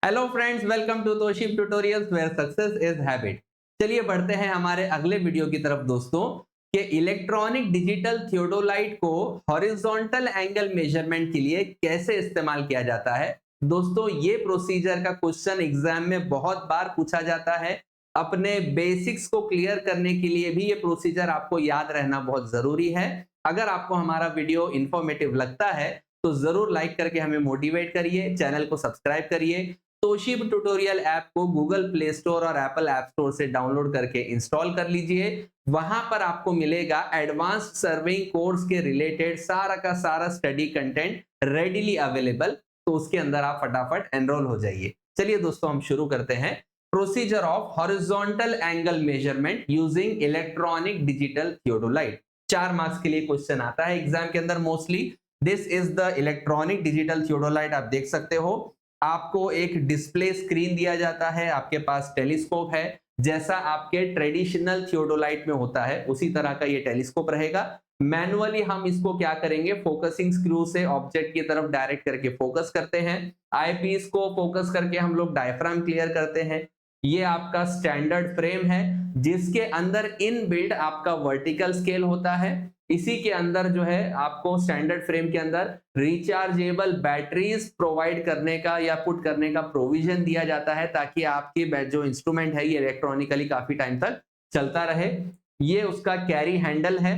Hello friends, welcome to तोशिब tutorials where success is habit. चलिए बढ़ते हैं हमारे अगले वीडियो की तरफ दोस्तों कि इलेक्ट्रॉनिक डिजिटल थियोडोलाइट को हॉरिजॉन्टल एंगल मेजरमेंट के लिए कैसे इस्तेमाल किया जाता है। दोस्तों ये प्रोसीजर का क्वेश्चन एग्जाम में बहुत बार पूछा जाता है। अपने बेसिक्स को क्लियर करने के लिए भी ये प्रोसीजर आपको याद रहना बहुत जरूरी है। अगर आपको हमारा वीडियो इंफॉर्मेटिव लगता है तो जरूर लाइक करके हमें मोटिवेट करिए, चैनल को सब्सक्राइब करिए। तोशिब ट्यूटोरियल ऐप को गूगल प्ले स्टोर और एप्पल ऐप स्टोर से डाउनलोड करके इंस्टॉल कर लीजिए। वहां पर आपको मिलेगा एडवांस्ड सर्विंग कोर्स के रिलेटेड सारा का सारा स्टडी कंटेंट रेडीली अवेलेबल। तो उसके अंदर आप फटाफट एनरोल हो जाइए। चलिए दोस्तों हम शुरू करते हैं। Procedure of horizontal angle measurement using electronic digital theodolite. 4 marks के लिए क्वेश्चन आता है एग्जाम के अंदर mostly. This is the electronic digital theodolite. आप देख सकते हो आपको एक डिस्प्ले स्क्रीन दिया जाता है, आपके पास टेलीस्कोप है, जैसा आपके ट्रेडिशनल थियोडोलाइट में होता है उसी तरह का ये टेलीस्कोप रहेगा। मैनुअली हम इसको क्या करेंगे, फोकसिंग स्क्रू से ऑब्जेक्ट की तरफ डायरेक्ट करके फोकस करते हैं। आईपीस को फोकस करके हम लोग डायफ्राम क्लियर करते हैं। ये आपका स्टैंडर्ड फ्रेम है जिसके अंदर इनबिल्ट आपका वर्टिकल स्केल होता है। इसी के अंदर जो है आपको स्टैंडर्ड फ्रेम के अंदर रिचार्जेबल बैटरीज प्रोवाइड करने का या पुट करने का प्रोविजन दिया जाता है ताकि आपकी जो इंस्ट्रूमेंट है ये इलेक्ट्रॉनिकली काफी टाइम तक चलता रहे। ये उसका कैरी हैंडल है।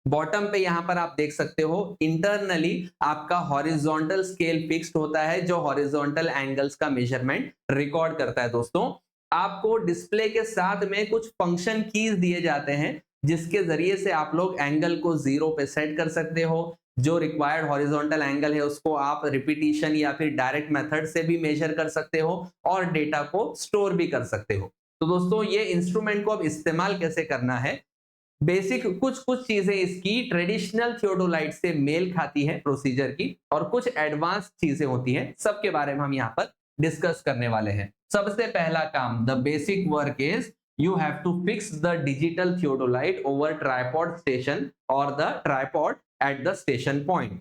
बॉटम पे यहां पर आप देख सकते हो इंटरनली आपका हॉरिजॉन्टल स्केल फिक्स्ड होता है जो हॉरिजॉन्टल एंगल्स का मेजरमेंट रिकॉर्ड करता है। दोस्तों आपको डिस्प्ले के साथ में कुछ फंक्शन कीज दिए जाते हैं जिसके जरिए से आप लोग एंगल को 0 पे सेट कर सकते हो। जो रिक्वायर्ड हॉरिजॉन्टल एंगल है उसको आप रिपीटिशन या फिर डायरेक्ट मेथड से भी मेजर कर सकते हो और डेटा को स्टोर भी कर सकते हो। तो दोस्तों ये इंस्ट्रूमेंट को अब इस्तेमाल कैसे करना है, बेसिक कुछ कुछ चीजें इसकी ट्रेडिशनल थियोडोलाइट से मेल खाती है प्रोसीजर की, और कुछ एडवांस चीजें होती हैं, सबके बारे में हम यहाँ पर डिस्कस करने वाले हैं। सबसे पहला काम, the basic work is you have to fix the digital theodolite over tripod station or the tripod at the station point।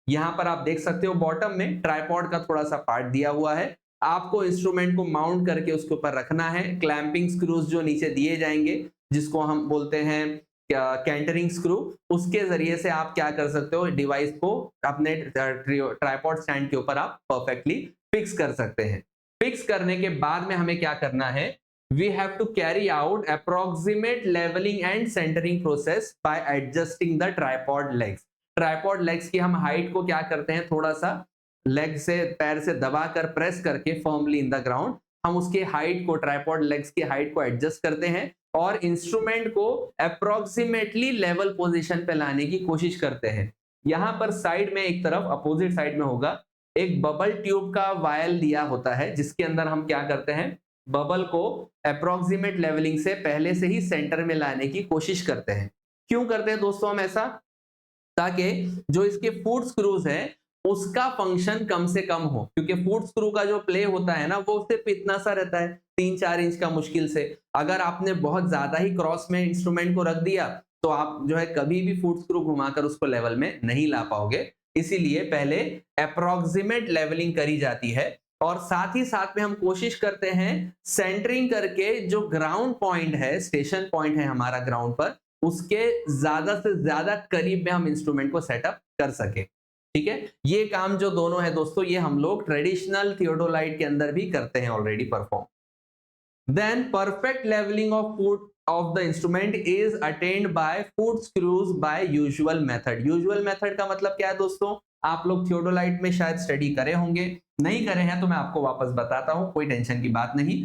यहां पर आप देख सकते हो बॉटम में ट्राइपॉड का थोड़ा सा पार्ट दिया हुआ है। आपको इंस्ट्रूमेंट को माउंट करके उसके ऊपर रखना है। क्लैंपिंग स्क्रूज जो नीचे दिए जाएंगे जिसको हम बोलते हैं कैंटरिंग स्क्रू, उसके जरिए से आप क्या कर सकते हो, डिवाइस को अपने ट्राइपॉड स्टैंड के ऊपर आप परफेक्टली फिक्स कर सकते हैं। फिक्स करने के बाद में हमें क्या करना है, we have to carry out approximate leveling and centering process by adjusting the tripod legs। Tripod legs की हम हाइट को क्या करते हैं, थोड़ा सा लेग से पैर से दबाकर प्रेस करके फर्मली इन द ग्राउंड हम उसके हाइट को, ट्राइपॉड लेग्स की हाइट को एडजस्ट करते हैं और इंस्ट्रूमेंट को अप्रोक्सीमेटली लेवल पोजीशन पे लाने की कोशिश करते हैं। यहां पर साइड में एक तरफ अपोजिट साइड में होगा एक बबल ट्यूब का वायल दिया होता है जिसके अंदर हम क्या करते हैं, बबल को अप्रोक्सीमेट लेवलिंग से पहले से ही सेंटर में लाने की कोशिश करते हैं। क्यों करते हैं दोस्तों हम ऐसा, ताकि जो इसके फुट स्क्रूज है उसका फंक्शन कम से कम हो, क्योंकि फुट स्क्रू का जो प्ले होता है ना वो सिर्फ इतना सा रहता है 3-4 इंच का मुश्किल से। अगर आपने बहुत ज्यादा ही क्रॉस में इंस्ट्रूमेंट को रख दिया तो आप जो है कभी भी फुट स्क्रू घुमाकर उसको लेवल में नहीं ला पाओगे। इसीलिए पहले अप्रोक्सीमेट लेवलिंग करी जाती है और साथ ही साथ में हम कोशिश करते हैं सेंटरिंग करके जो ग्राउंड पॉइंट है, स्टेशन पॉइंट है हमारा ग्राउंड पर, उसके ज्यादा से ज्यादा करीब में हम इंस्ट्रूमेंट को सेटअप कर सके। ठीक है, ये काम जो दोनों है दोस्तों ये हम लोग ट्रेडिशनल थियोडोलाइट के अंदर भी करते हैं already perform. Then perfect leveling of foot of the instrument is attained by foot screws by usual method। usual method का मतलब क्या है दोस्तों, आप लोग थियोडोलाइट में शायद स्टडी करे होंगे, नहीं करे हैं तो मैं आपको वापस बताता हूं, कोई टेंशन की बात नहीं।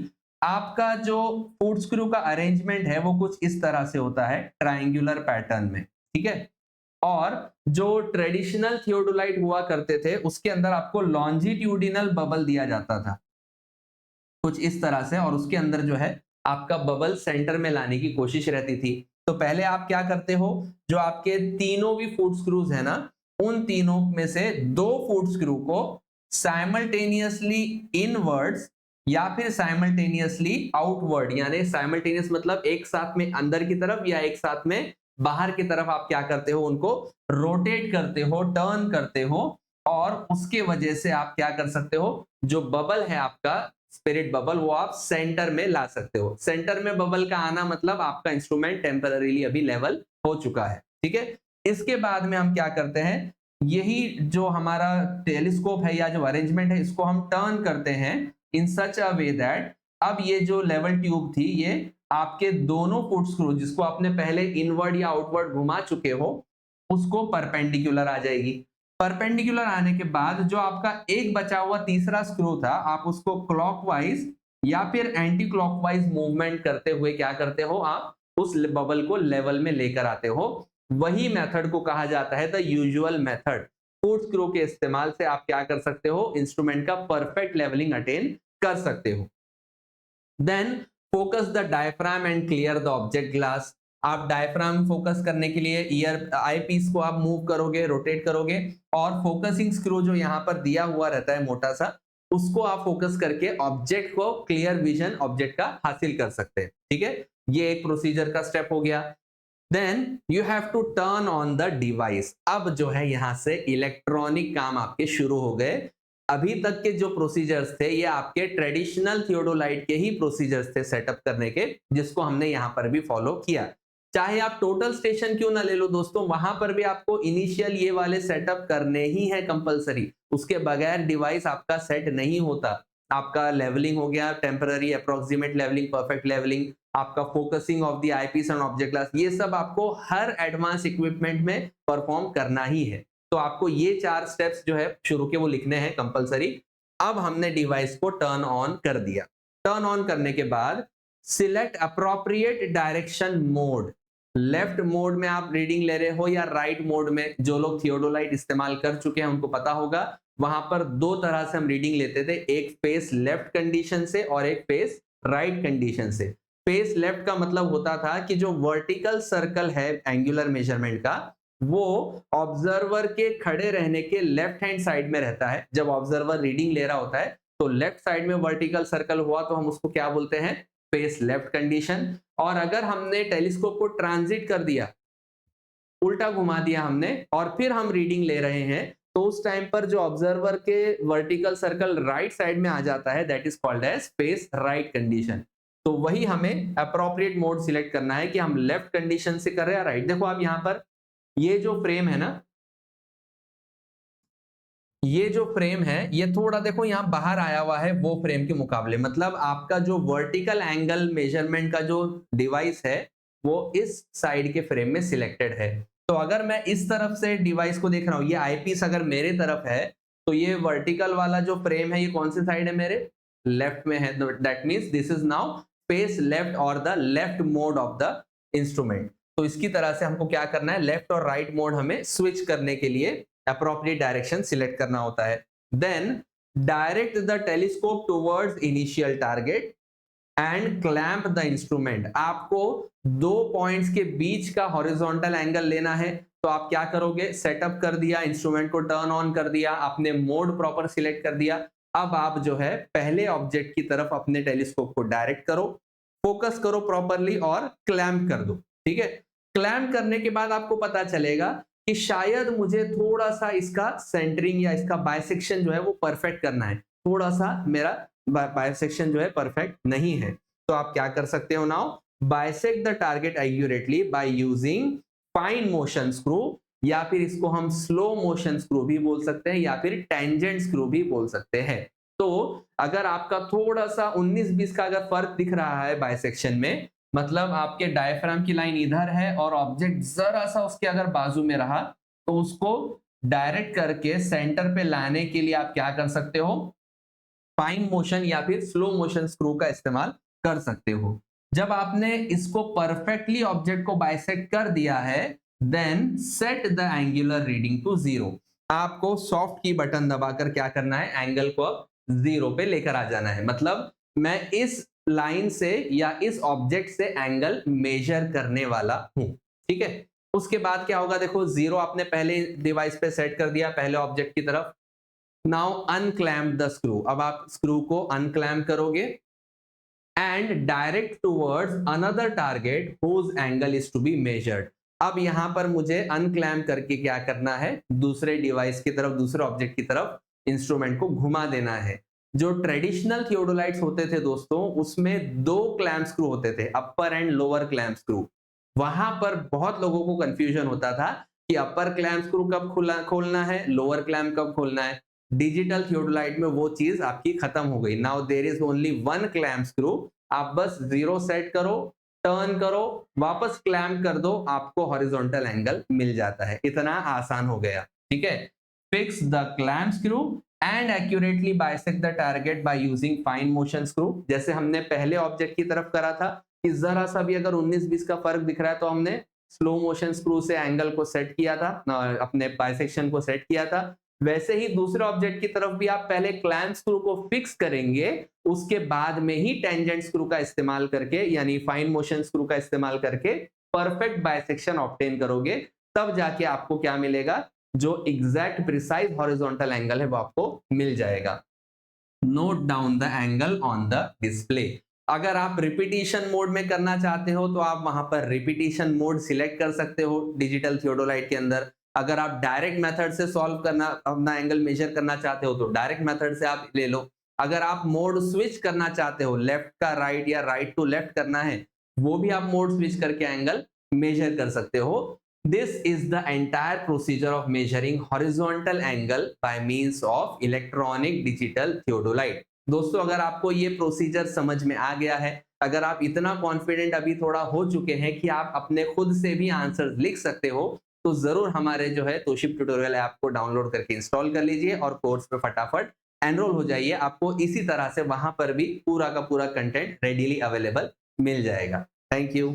आपका जो फुट स्क्रू का अरेंजमेंट है वो कुछ इस तरह से होता है ट्रायंगुलर पैटर्न में। ठीक है, और जो ट्रेडिशनल थियोडोलाइट हुआ करते थे उसके अंदर आपको लॉन्जिट्यूडिनल बबल दिया जाता था कुछ इस तरह से, और उसके अंदर जो है आपका बबल सेंटर में लाने की कोशिश रहती थी। तो पहले आप क्या करते हो, जो आपके तीनों भी फुट स्क्रूज है ना, उन तीनों में से 2 फुट स्क्रू को साइमल्टेनियसली इनवर्ड्स या फिर साइमल्टेनियसली आउटवर्ड, यानी साइमल्टेनियस मतलब एक साथ में अंदर की तरफ या एक साथ में बाहर की तरफ आप क्या करते हो, उनको रोटेट करते हो, टर्न करते हो और उसके वजह से आप क्या कर सकते हो, जो बबल है आपका स्पिरिट बबल, वो आप सेंटर में ला सकते हो। सेंटर में बबल का आना मतलब आपका इंस्ट्रूमेंट टेम्पररीली अभी लेवल हो चुका है, ठीक है। इसके बाद में हम क्या करते हैं, यही जो हमारा टेलीस्कोप है या जो अरेंजमेंट है, इसको हम टर्न करते हैं इन सच अ वे दैट अब ये जो लेवल ट्यूब थी, ये आपके दोनों फुट स्क्रू जिसको आपने पहले इनवर्ड या आउटवर्ड घुमा चुके हो, उसको परपेंडिकुलर आ जाएगी। परपेंडिकुलर आने के बाद जो आपका एक बचा हुआ तीसरा स्क्रू था, आप उसको क्लॉकवाइज या फिर एंटी क्लॉकवाइज मूवमेंट करते हुए क्या करते हो, आप उस बबल को लेवल में लेकर आते हो। वही मेथड को कहा जाता है the usual method. Foot screw के इस्तेमाल से आप क्या कर सकते हो, इंस्ट्रूमेंट का परफेक्ट लेवलिंग अटेन कर सकते हो। Then focus the diaphragm and clear the object glass. आप डायफ्राम फोकस करने के लिए ईयर आई पीस को आप मूव करोगे, रोटेट करोगे, और फोकसिंग स्क्रू जो यहाँ पर दिया हुआ रहता है मोटा सा, उसको आप फोकस करके ऑब्जेक्ट को क्लियर विजन ऑब्जेक्ट का हासिल कर सकते हैं, ठीक है। ये एक प्रोसीजर का स्टेप हो गया। Then you have to turn on the device. अब जो है यहां से इलेक्ट्रॉनिक काम आपके शुरू हो गए। अभी तक के जो प्रोसीजर्स थे ये आपके ट्रेडिशनल थियोडोलाइट के ही प्रोसीजर्स थे सेटअप करने के, जिसको हमने यहां पर भी फॉलो किया। चाहे आप टोटल स्टेशन क्यों ना ले लो दोस्तों, वहां पर भी आपको इनिशियल ये वाले सेटअप करने ही है कंपलसरी। उसके बगैर डिवाइस आपका सेट नहीं होता। आपका लेवलिंग हो गया, temporary approximate levelling, perfect levelling, आपका focusing of the eyepiece and object glass, ये सब आपको हर एडवांस इक्विपमेंट में परफॉर्म करना ही है। तो आपको ये 4 स्टेप्स जो है शुरू के वो लिखने हैं कंपलसरी। अब हमने डिवाइस को टर्न ऑन कर दिया। टर्न ऑन करने के बाद select appropriate direction mode. Left mode में आप रीडिंग ले रहे हो या राइट मोड में, जो लोग थियोडोलाइट इस्तेमाल कर चुके हैं उनको पता होगा। वहां पर 2 तरह से हम रीडिंग लेते थे, एक फेस लेफ्ट कंडीशन से और एक फेस राइट कंडीशन से। फेस लेफ्ट का मतलब होता था कि जो वर्टिकल सर्कल है एंगुलर मेजरमेंट का, वो ऑब्जर्वर के खड़े रहने के लेफ्ट हैंड साइड में रहता है। जब ऑब्जर्वर रीडिंग ले रहा होता है तो लेफ्ट साइड में वर्टिकल सर्कल हुआ तो हम उसको क्या बोलते हैं, फेस लेफ्ट कंडीशन। और अगर हमने टेलीस्कोप को ट्रांजिट कर दिया, उल्टा घुमा दिया हमने, और फिर हम रीडिंग ले रहे हैं, तो उस टाइम पर जो ऑब्जर्वर के वर्टिकल सर्कल राइट साइड में आ जाता है, that is called as face right condition. तो वही हमें अप्रोप्रिएट मोड सिलेक्ट करना है कि हम लेफ्ट कंडीशन से कर रहे हैं राइट। देखो आप यहां पर ये जो फ्रेम है ना, ये जो फ्रेम है ये थोड़ा देखो यहां बाहर आया हुआ है वो फ्रेम के मुकाबले, मतलब आपका जो वर्टिकल एंगल मेजरमेंट का जो डिवाइस है वो इस साइड के फ्रेम में सिलेक्टेड है। तो अगर मैं इस तरफ से डिवाइस को देख रहा हूं, ये आईपीस अगर मेरे तरफ है, तो ये वर्टिकल वाला जो फ्रेम है ये कौन सी साइड है, मेरे लेफ्ट में है। That means this is now face left और the left mode of the instrument. तो इसकी तरह से हमको क्या करना है, लेफ्ट और राइट मोड हमें स्विच करने के लिए appropriate डायरेक्शन सिलेक्ट करना होता है। Then direct the telescope towards initial target and clamp the instrument. आपको 2 पॉइंट्स के बीच का हॉरिजॉन्टल एंगल लेना है। तो आप क्या करोगे, सेटअप कर दिया, इंस्ट्रूमेंट को टर्न ऑन कर दिया, आपने मोड प्रॉपर सिलेक्ट कर दिया। अब आप जो है पहले ऑब्जेक्ट की तरफ अपने टेलीस्कोप को डायरेक्ट करो, फोकस करो प्रॉपरली और क्लैंप कर दो, ठीक है। क्लैंप करने के बाद आपको पता चलेगा कि शायद मुझे थोड़ा सा इसका सेंटरिंग या इसका बाइसेक्शन जो है वो परफेक्ट करना है, थोड़ा सा मेरा बाइसेक्शन जो है परफेक्ट नहीं है। तो आप क्या कर सकते हो, now bisect the target accurately by using fine motion screw, या फिर इसको हम स्लो मोशन स्क्रू भी बोल सकते हैं, या फिर टेंजेंट स्क्रू भी बोल सकते हैं। तो अगर आपका थोड़ा सा 19-20 का अगर फर्क दिख रहा है बाइसेक्शन में, मतलब आपके डायफ्राम की लाइन इधर है और ऑब्जेक्ट जरा सा उसके अगर बाजू में रहा, तो उसको डायरेक्ट करके सेंटर पे लाने के लिए आप क्या कर सकते हो, फाइन मोशन या फिर स्लो मोशन स्क्रू का इस्तेमाल कर सकते हो। जब आपने इसको परफेक्टली ऑब्जेक्ट को बाइसेक्ट कर दिया है, then set the angular reading to 0। आपको सॉफ्ट की बटन दबाकर क्या करना है, एंगल को 0 पे लेकर आ जाना है। मतलब मैं इस लाइन से या इस ऑब्जेक्ट से एंगल मेजर करने वाला हूं, ठीक है। उसके बाद क्या होगा, देखो 0 आपने पहले डिवाइस पे सेट कर दिया पहले ऑब्जेक्ट की तरफ। Now unclamp the screw. अब आप स्क्रू को अनक्लैम्प करोगे and direct towards another target whose angle is to be measured. अब यहाँ पर मुझे अनक्लैम्प करके क्या करना है, दूसरे डिवाइस की तरफ, दूसरे ऑब्जेक्ट की तरफ इंस्ट्रूमेंट को घुमा देना है। जो ट्रेडिशनल थियोडोलाइट्स होते थे दोस्तों, उसमें 2 क्लैम्प स्क्रू होते थे, अपर एंड लोअर क्लैम्प स्क्रू। वहां पर बहुत लोगों को कंफ्यूजन होता था कि अपर क्लैम्प स्क्रू कब खोलना है, लोअर क्लैम्प कब खोलना है। डिजिटल थियोडोलाइट में वो चीज आपकी खत्म हो गई। Now there is only 1 clamp screw. आप बस 0 सेट करो, टर्न करो, वापस क्लैम्प कर दो, आपको हॉरिजॉन्टल एंगल मिल जाता है। इतना आसान हो गया, ठीक है। Fix the clamp screw and accurately bisect the target by using fine motion screw. जैसे हमने पहले ऑब्जेक्ट की तरफ करा था कि जरा सा भी अगर 19-20 का फर्क दिख रहा है तो हमने स्लो मोशन स्क्रू से एंगल को सेट किया था, अपने बाइसेक्शन को सेट किया था। वैसे ही दूसरे ऑब्जेक्ट की तरफ भी आप पहले क्लैम्प स्क्रू को फिक्स करेंगे, उसके बाद में ही टेंजेंट स्क्रू का इस्तेमाल करके, यानी फाइन मोशन स्क्रू का इस्तेमाल करके परफेक्ट बाइसेक्शन ऑब्टेन करोगे। तब जाके आपको क्या मिलेगा, जो एग्जैक्ट प्रिसाइज हॉरिजॉन्टल एंगल है वो आपको मिल जाएगा। Note down the angle on the display. अगर आप रिपीटिशन मोड में करना चाहते हो तो आप वहां पर रिपीटिशन मोड सिलेक्ट कर सकते हो डिजिटल थियोडोलाइट के अंदर। अगर आप डायरेक्ट मेथड से सॉल्व करना, अपना एंगल मेजर करना चाहते हो तो डायरेक्ट मेथड से आप ले लो। अगर आप मोड स्विच करना चाहते हो, लेफ्ट का राइट या राइट टू लेफ्ट करना है, वो भी आप मोड स्विच करके एंगल मेजर कर सकते हो। This is the entire procedure of measuring horizontal angle by means of electronic digital theodolite। दोस्तों, अगर आपको ये प्रोसीजर समझ में आ गया है, अगर आप इतना कॉन्फिडेंट अभी थोड़ा हो चुके हैं कि आप अपने खुद से भी आंसर लिख सकते हो, तो जरूर हमारे जो है तोशिब ट्यूटोरियल ऐप को डाउनलोड करके इंस्टॉल कर लीजिए और कोर्स पे फटाफट एनरोल हो जाइए। आपको इसी तरह से वहां पर भी पूरा का पूरा कंटेंट रेडीली अवेलेबल मिल जाएगा। Thank you.